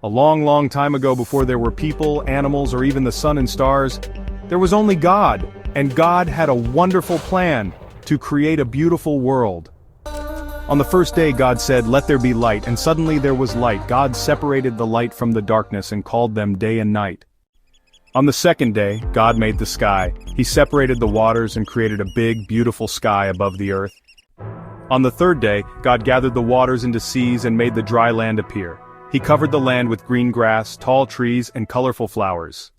A long, long time ago, before there were people, animals, or even the sun and stars, there was only God, and God had a wonderful plan to create a beautiful world. On the first day God said, "Let there be light," and suddenly there was light. God separated the light from the darkness and called them day and night. On the second day, God made the sky. He separated the waters and created a big, beautiful sky above the earth. On the third day, God gathered the waters into seas and made the dry land appear. He covered the land with green grass, tall trees, and colorful flowers.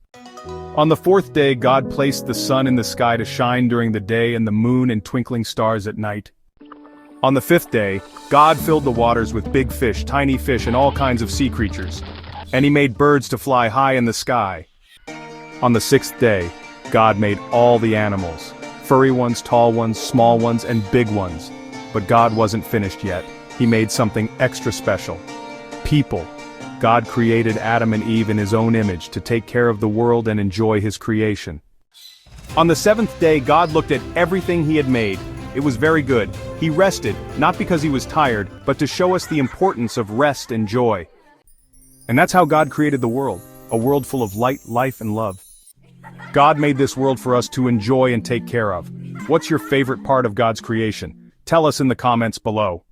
On the fourth day, God placed the sun in the sky to shine during the day and the moon and twinkling stars at night. On the fifth day, God filled the waters with big fish, tiny fish, and all kinds of sea creatures. And he made birds to fly high in the sky. On the sixth day, God made all the animals, furry ones, tall ones, small ones, and big ones. But God wasn't finished yet. He made something extra special. People. God created Adam and Eve in his own image to take care of the world and enjoy his creation. On the seventh day, God looked at everything he had made. It was very good. He rested, not because he was tired, but to show us the importance of rest and joy. And that's how God created the world, a world full of light, life, and love. God made this world for us to enjoy and take care of. What's your favorite part of God's creation? Tell us in the comments below.